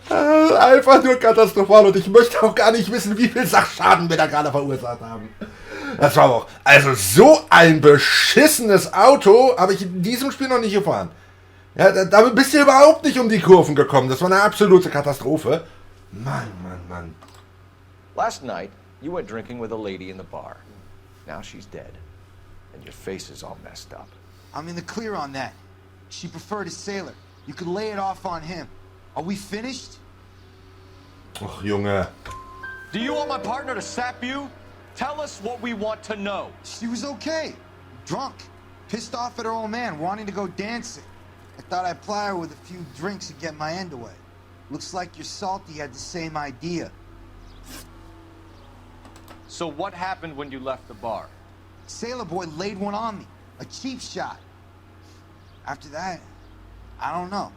Einfach nur katastrophal und ich möchte auch gar nicht wissen, wie viel Sachschaden wir da gerade verursacht haben. Das war auch, also so ein beschissenes Auto habe ich in diesem Spiel noch nicht gefahren. Ja, damit bist du überhaupt nicht um die Kurven gekommen. Das war eine absolute Katastrophe. Mann, Mann, Mann. Last night, you went drinking with a lady in the bar. Now she's dead. And your face is all messed up. I'm in the clear on that. She preferred a sailor. You could lay it off on him. Are we finished? Och, Junge. Do you want my partner to sap you? Tell us what we want to know. She was okay. Drunk. Pissed off at her old man, wanting to go dancing. I thought I'd ply her with a few drinks and get my end away. Looks like your salty had the same idea. So what happened when you left the bar? Sailor boy laid one on me. A cheap shot. After that, I don't know.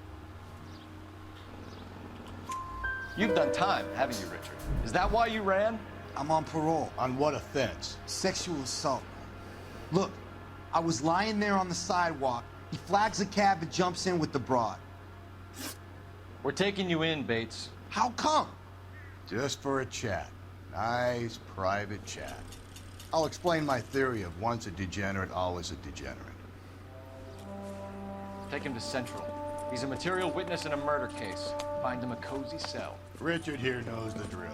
You've done time, haven't you, Richard? Is that why you ran? I'm on parole. On what offense? Sexual assault. Look, I was lying there on the sidewalk. He flags a cab and jumps in with the broad. We're taking you in, Bates. How come? Just for a chat. Nice private chat. I'll explain my theory of once a degenerate, always a degenerate. Take him to Central. He's a material witness in a murder case. Find him a cozy cell. Richard here knows the drill.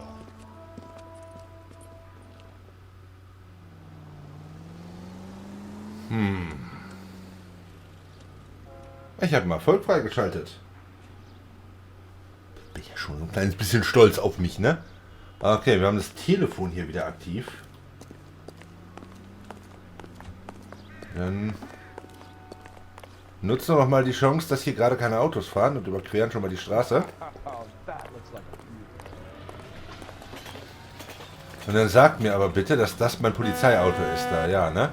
Ich habe mal Erfolg freigeschaltet. Bin ja schon ein kleines bisschen stolz auf mich, ne? Okay, wir haben das Telefon hier wieder aktiv. Dann nutzen wir noch mal die Chance, dass hier gerade keine Autos fahren und überqueren schon mal die Straße. Und dann sagt mir aber bitte, dass das mein Polizeiauto ist da, ja, ne?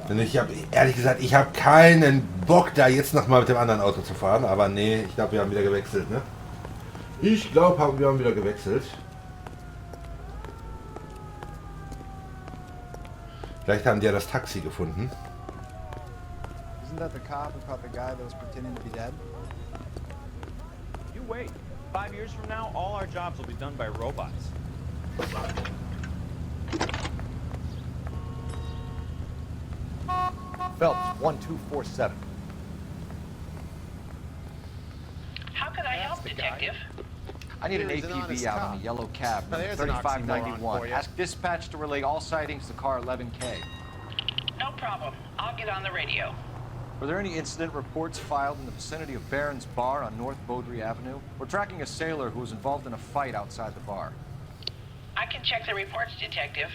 Denn ich habe, ehrlich gesagt, ich habe keinen Bock, da jetzt nochmal mit dem anderen Auto zu fahren. Aber nee, ich glaube, wir haben wieder gewechselt, ne? Ich glaube, wir haben wieder gewechselt. Vielleicht haben die ja das Taxi gefunden. Isn't that the cop who caught the guy that was pretending to be dead? You wait. 5 years from now, all our jobs will be done by robots. Phelps, 1247. How can I help, Detective? I need an Here's an APB honest out cop. on a yellow cab, Now, number there's an oxymoron 3591. for you. Ask dispatch to relay all sightings to car 11K. No problem. I'll get on the radio. Were there any incident reports filed in the vicinity of Barron's Bar on North Beaudry Avenue? We're tracking a sailor who was involved in a fight outside the bar. I can check the reports, Detective.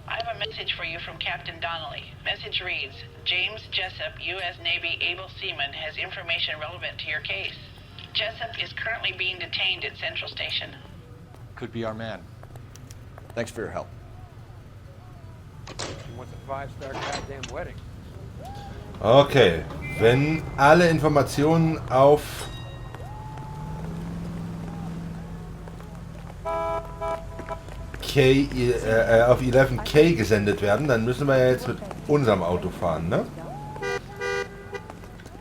I have a message for you from Captain Donnelly. Message reads, James Jessup, U.S. Navy able seaman, has information relevant to your case. Jessup is currently being detained at Central Station. Could be our man. Thanks for your help. He wants a 5-star goddamn wedding. Okay, wenn alle Informationen auf auf 11K gesendet werden, dann müssen wir ja jetzt mit unserem Auto fahren, ne?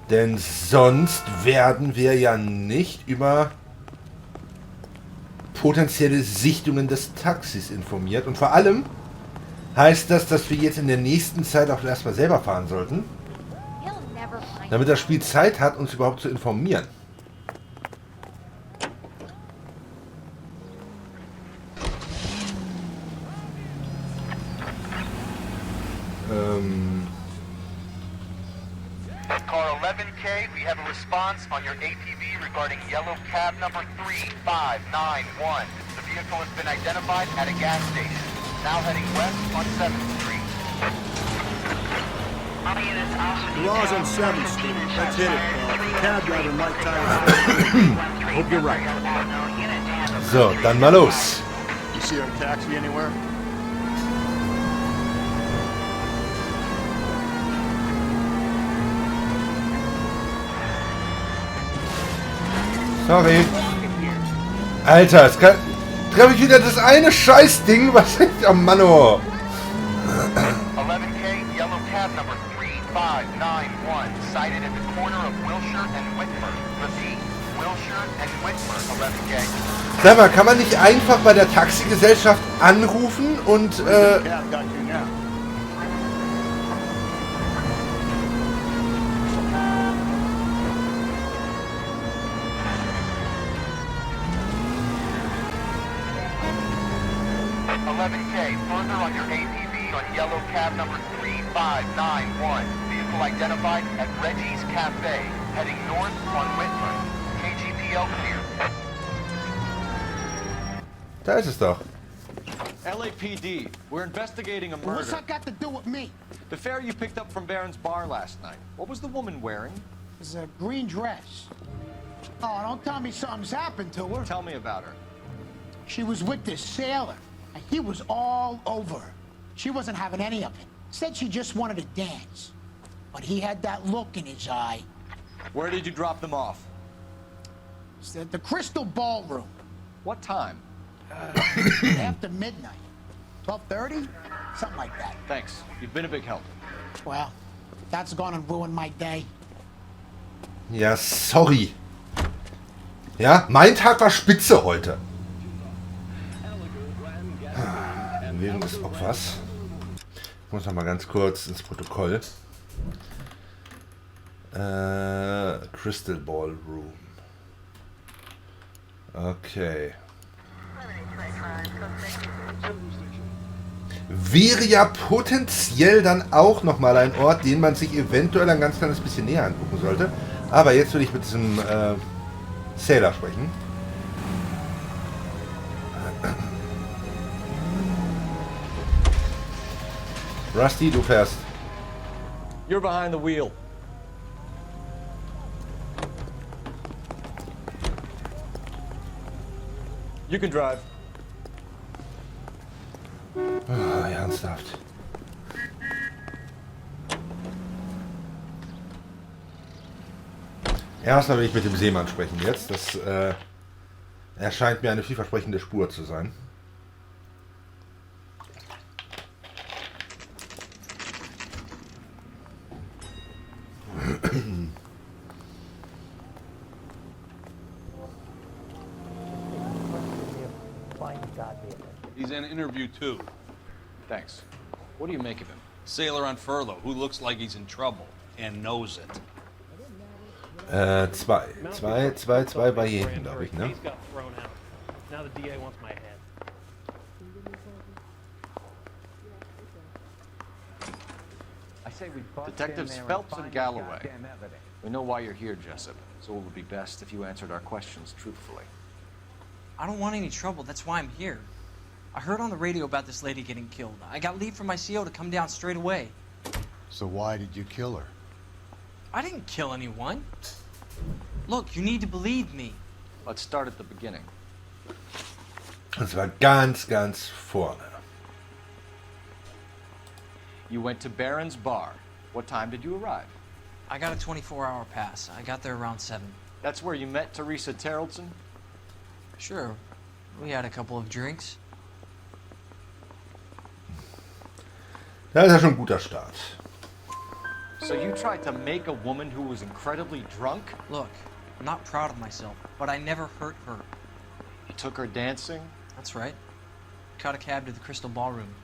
Denn sonst werden wir ja nicht über potenzielle Sichtungen des Taxis informiert. Und vor allem heißt das, dass wir jetzt in der nächsten Zeit auch erstmal selber fahren sollten, damit das Spiel Zeit hat, uns überhaupt zu informieren. Car 11K, we have a response on your APB regarding yellow cab number 3591. The vehicle has been identified at a gas station. Now heading west on 7th Street. Garage on 7th Street. Let's hit it. Cab driver might tie Hope you're right. So, dann mal los. You see our taxi anywhere? Sorry. Alter, es kann... Treffe ich wieder das eine Scheißding, was ich... Oh Mann, oh. 11K, yellow cab number 3591, sighted at the corner corner of Wilshire and Whitmer. Repeat, Wilshire and Whitmer, 11K. Sag mal, kann man nicht einfach bei der Taxigesellschaft anrufen und Cab got you now. Further on your ATV on yellow cab number 3591. Vehicle identified at Reggie's Cafe, heading north on Whitmer. KGPL clear. da ist es doch. LAPD, we're investigating a What's murder. that got to do with me? The fare you picked up from Barron's bar last night. What was the woman wearing? It's a green dress. Oh, don't tell me something's happened to her. Tell me about her. She was with this sailor, and he was all over her. She wasn't having any of it. Said she just wanted to dance. But he had that look in his eye. Where did you drop them off? It's at the Crystal Ballroom. What time? After midnight. 12:30? Something like that. Thanks. You've been a big help. Well, that's gonna ruin my day. Ja, sorry. Ja, mein Tag war spitze heute. Wegen des Opfers. Ich muss noch mal ganz kurz ins Protokoll. Crystal Ballroom. Okay. Wäre ja potenziell dann auch nochmal ein Ort, den man sich eventuell ein ganz kleines bisschen näher angucken sollte. Aber jetzt will ich mit diesem Sailor sprechen. Rusty, du fährst. You're behind the wheel. You can drive. Oh, ernsthaft. Erstmal will ich mit dem Seemann sprechen jetzt. Das erscheint mir eine vielversprechende Spur zu sein. He's in interview 2. Thanks. What do you make of him? Sailor on furlough who looks like he's in trouble and knows it. Zwei bei jedem, glaube ich, ne? Detectives Phelps and Galloway. We know why you're here, Jessup, so it would be best if you answered our questions truthfully. I don't want any trouble, that's why I'm here. I heard on the radio about this lady getting killed. I got leave from my CO to come down straight away. So why did you kill her? I didn't kill anyone. Look, you need to believe me. Let's start at the beginning. Und zwar ganz, ganz vorne. You went to Barron's bar. What time did you arrive? I got a 24-hour pass. I got there around 7. That's where you met Teresa Terrellson? Sure. We had a couple of drinks. Das ist ja schon ein guter Start. So you tried to make a woman who was incredibly drunk? Look, I'm not proud of myself, but I never hurt her. You took her dancing? That's right. Caught a cab to the Crystal Ballroom.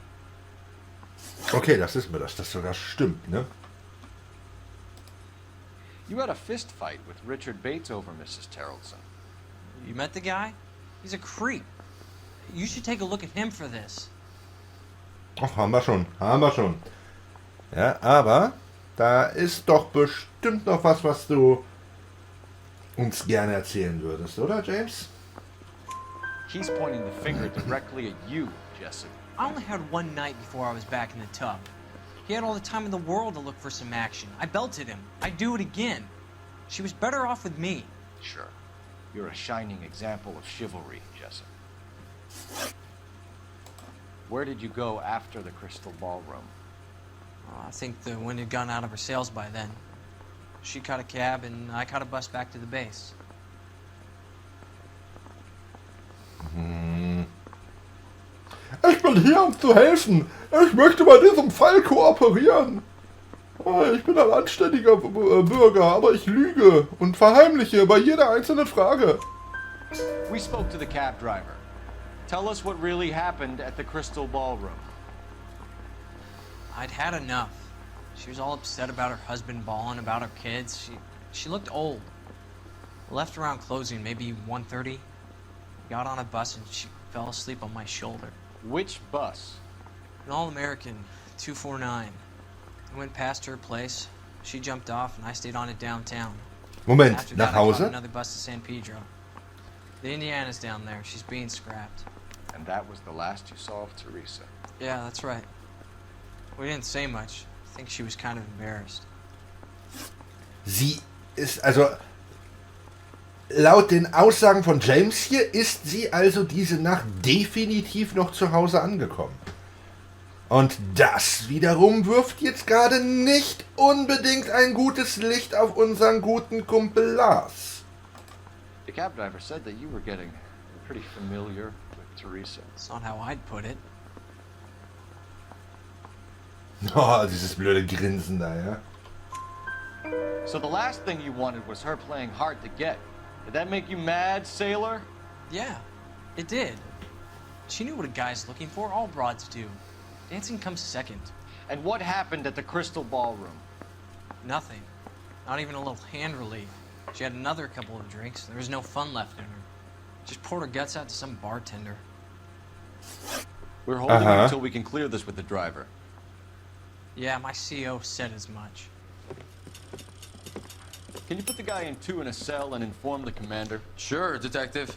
Okay, das ist mir das sogar stimmt, ne? You had a fist fight with Richard Bates over Mrs. Terrellson. You met the guy? He's a creep. You should take a look at him for this. Ach, haben wir schon. Ja, aber da ist doch bestimmt noch was du uns gerne erzählen würdest, oder, James? He's pointing the finger directly at you, Jessup. I only had one night before I was back in the tub. He had all the time in the world to look for some action. I belted him. I'd do it again. She was better off with me. Sure. You're a shining example of chivalry, Jessup. Where did you go after the Crystal Ballroom? I think the wind had gone out of her sails by then. She caught a cab and I caught a bus back to the base. Ich bin hier, um zu helfen. Ich möchte bei diesem Fall kooperieren. Ich bin ein anständiger Bürger, aber ich lüge und verheimliche bei jeder einzelnen Frage. We spoke to the cab driver. Tell us what really happened at the Crystal Ballroom. I'd had enough. She was all upset about her husband balling, about her kids. She looked old. Left around closing, maybe 1:30. Got on a bus and she fell asleep on my shoulder. Which bus? An all-American 249. I went past her place. She jumped off and I stayed on it downtown. Moment, After nach that, I caught Hause? another bus to San Pedro. The Indiana's down there. She's being scrapped. And that was the last you saw of Teresa. Yeah, that's right. We didn't say much. I think she was kind of embarrassed. Sie ist also, laut den Aussagen von James hier, ist sie also diese Nacht definitiv noch zu Hause angekommen. Und das wiederum wirft jetzt gerade nicht unbedingt ein gutes Licht auf unseren guten Kumpel Lars. The cab driver said that you were getting pretty familiar with Teresa. That's not how I'd put it. Oh, dieses blöde Grinsen da, ja. So the last thing you wanted was her playing hard to get. Did that make you mad, sailor? Yeah, it did. She knew what a guy's looking for. All broads do. Dancing comes second. And what happened at the Crystal Ballroom? Nothing. Not even a little hand relief. She had another couple of drinks. There was no fun left in her. Just poured her guts out to some bartender. We're holding it until we can clear this with the driver. Yeah, my CO said as much. Can you put the guy in two in a cell and inform the commander? Sure, Detective.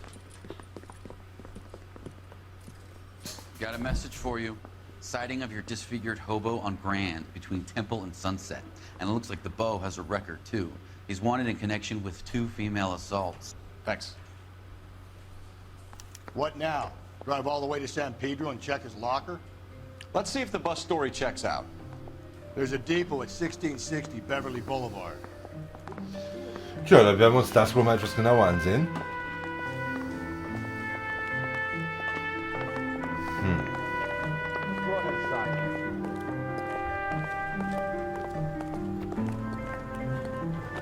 Got a message for you. Sighting of your disfigured hobo on Grand between Temple and Sunset. And it looks like the beau has a record, too. He's wanted in connection with 2 female assaults. Thanks. What now? Drive all the way to San Pedro and check his locker? Let's see if the bus story checks out. There's a depot at 1660 Beverly Boulevard. Tja, dann werden wir uns das wohl mal etwas genauer ansehen.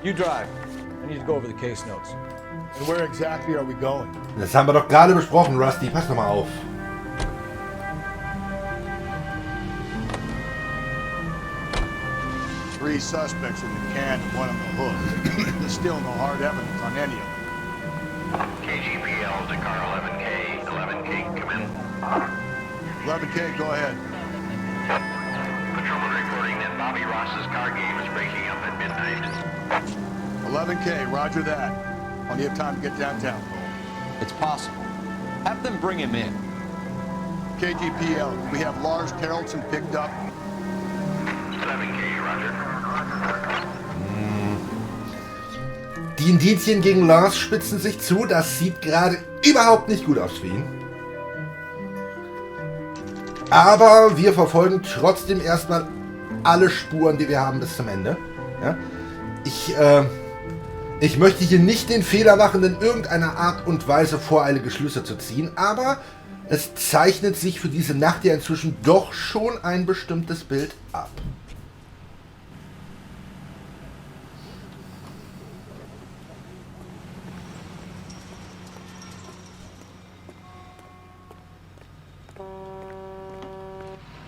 You drive. I need to go over the case notes. And where exactly are we going? Das haben wir doch gerade besprochen, Rusty. Pass doch mal auf. Three suspects in the can and one on the hook. There's still no hard evidence on any of them. KGPL to car 11K. 11K, come in. 11K, go ahead. Patrolman reporting that Bobby Ross's car game is breaking up at midnight. 11K, roger that. Plenty of time to get downtown, Cole. It's possible. Have them bring him in. KGPL, we have Lars Carrollson picked up. 11K, roger. Die Indizien gegen Lars spitzen sich zu. Das sieht gerade überhaupt nicht gut aus für ihn. Aber wir verfolgen trotzdem erstmal alle Spuren, die wir haben, bis zum Ende. Ja? Ich möchte hier nicht den Fehler machen, in irgendeiner Art und Weise voreilige Schlüsse zu ziehen, aber es zeichnet sich für diese Nacht ja inzwischen doch schon ein bestimmtes Bild ab.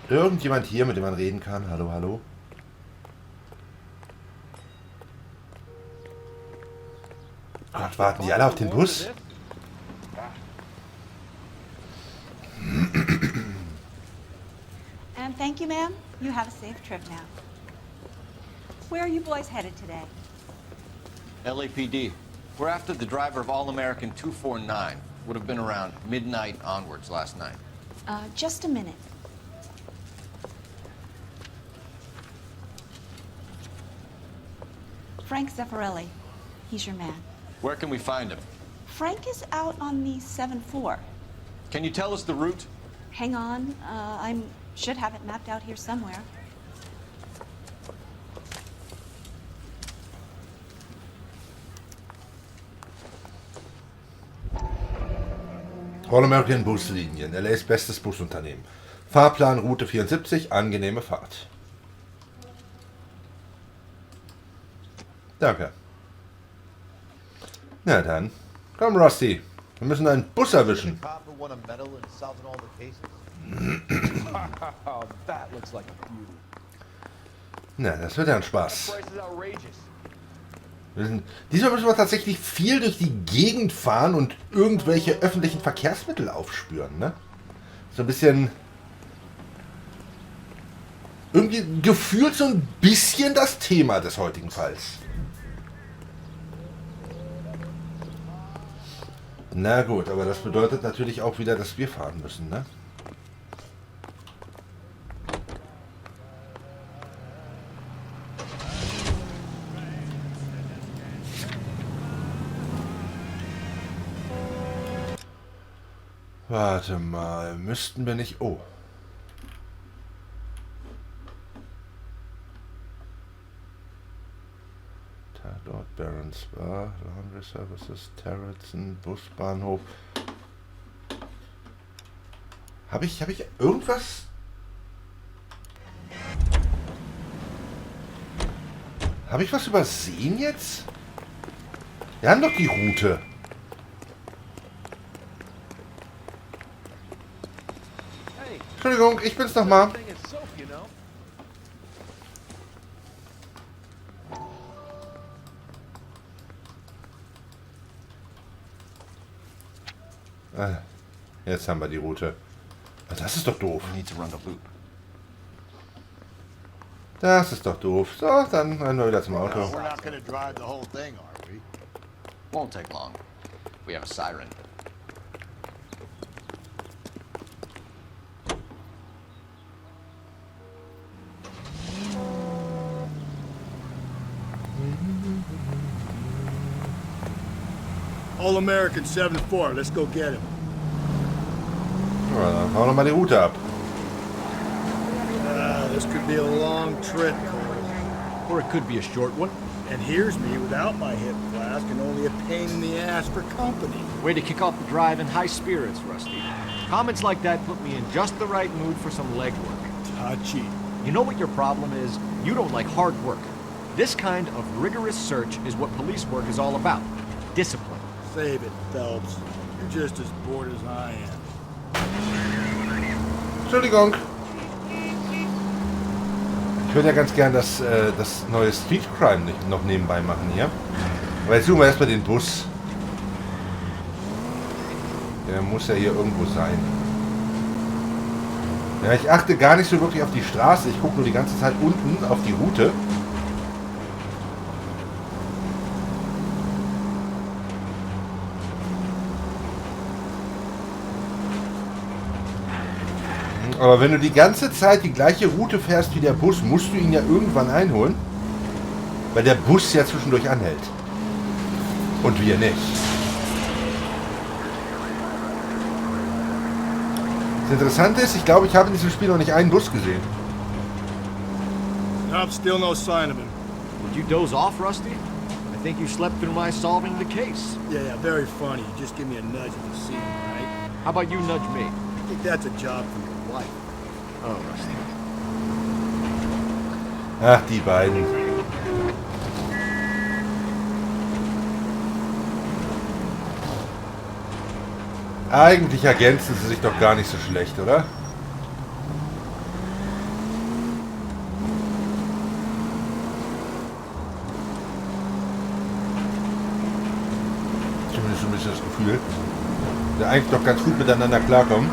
Irgendjemand hier, mit dem man reden kann? Hallo, hallo? Gott, warten die alle auf den Bus? And thank you, ma'am. You have a safe trip now. Where are you boys headed today? LAPD. We're after the driver of All-American 249. Would have been around midnight onwards last night. Just a minute. Frank Zeffirelli. He's your man. Where can we find him? Frank is out on the 7-4. Can you tell us the route? Hang on. I should have it mapped out here somewhere. All-American Buslinien, LA's bestes Busunternehmen. Fahrplan Route 74, angenehme Fahrt. Danke. Na dann. Komm, Rusty. Wir müssen einen Bus erwischen. Na, das wird ja ein Spaß. Diesmal müssen wir tatsächlich viel durch die Gegend fahren und irgendwelche öffentlichen Verkehrsmittel aufspüren, ne? So ein bisschen... Irgendwie gefühlt so ein bisschen das Thema des heutigen Falls. Na gut, aber das bedeutet natürlich auch wieder, dass wir fahren müssen, ne? Warte mal, müssten wir nicht... Oh. Tatort, Barons Bar, Laundry Services, Terratzen, Busbahnhof. Habe ich irgendwas... Habe ich was übersehen jetzt? Wir haben doch die Route. Entschuldigung, ich bin's nochmal. Jetzt haben wir die Route. Das ist doch doof. Das ist doch doof. So, dann rennen wir wieder zum Auto. We're not gonna drive the whole thing, are we? Won't take long. We have a siren. All American 7-4, let's go get him. Ja, dann fahren wir mal die Route ab. This could be a long trip, Cole. Or it could be a short one. And here's me without my hip flask and only a pain in the ass for company. Way to kick off the drive in high spirits, Rusty. Comments like that put me in just the right mood for some legwork. Touchy. You know what your problem is? You don't like hard work. This kind of rigorous search is what police work is all about. Discipline. Save it, Phelps. You're just as bored as I am. Entschuldigung. Ich würde ja ganz gern das neue Street Crime noch nebenbei machen hier. Aber jetzt suchen wir erstmal den Bus. Der muss ja hier irgendwo sein. Ja, ich achte gar nicht so wirklich auf die Straße. Ich gucke nur die ganze Zeit unten auf die Route. Aber wenn du die ganze Zeit die gleiche Route fährst wie der Bus, musst du ihn ja irgendwann einholen. Weil der Bus ja zwischendurch anhält. Und wir nicht. Das Interessante ist, ich glaube, ich habe in diesem Spiel noch nicht einen Bus gesehen. Nope, still no sign of him. Did you doze off, Rusty? I think you slept through my solving the case. Yeah, very funny. You just give me a nudge if you see him, right? How about you nudge me? I think that's a job for your wife. Oh, Rusty. Ach, die beiden. Eigentlich ergänzen sie sich doch gar nicht so schlecht, oder? Zumindest so ein bisschen das Gefühl. Die eigentlich doch ganz gut miteinander klarkommen.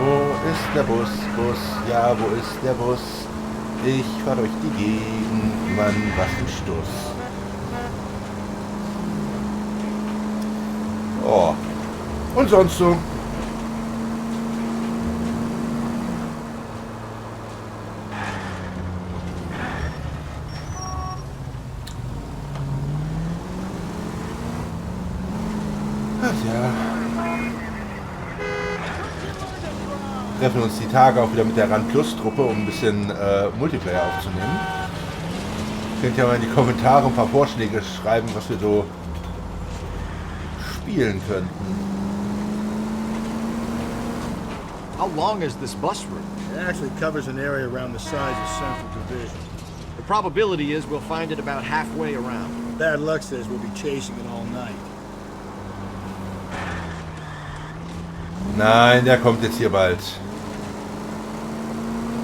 Wo ist der Bus? Ja, wo ist der Bus? Ich fahr durch die Gegend, Mann, was ein Stuss. Oh. Und sonst so. Ach ja. Treffen uns die Tage auch wieder mit der Rand Plus Truppe, um ein bisschen Multiplayer aufzunehmen. Könnt ihr mal in die Kommentare ein paar Vorschläge schreiben, was wir so spielen könnten. How long is this bus route? It actually covers an area around the size of Central Division. The probability is we'll find it about halfway around. Bad luck says we'll be chasing it all night. Nein, der kommt jetzt hier bald.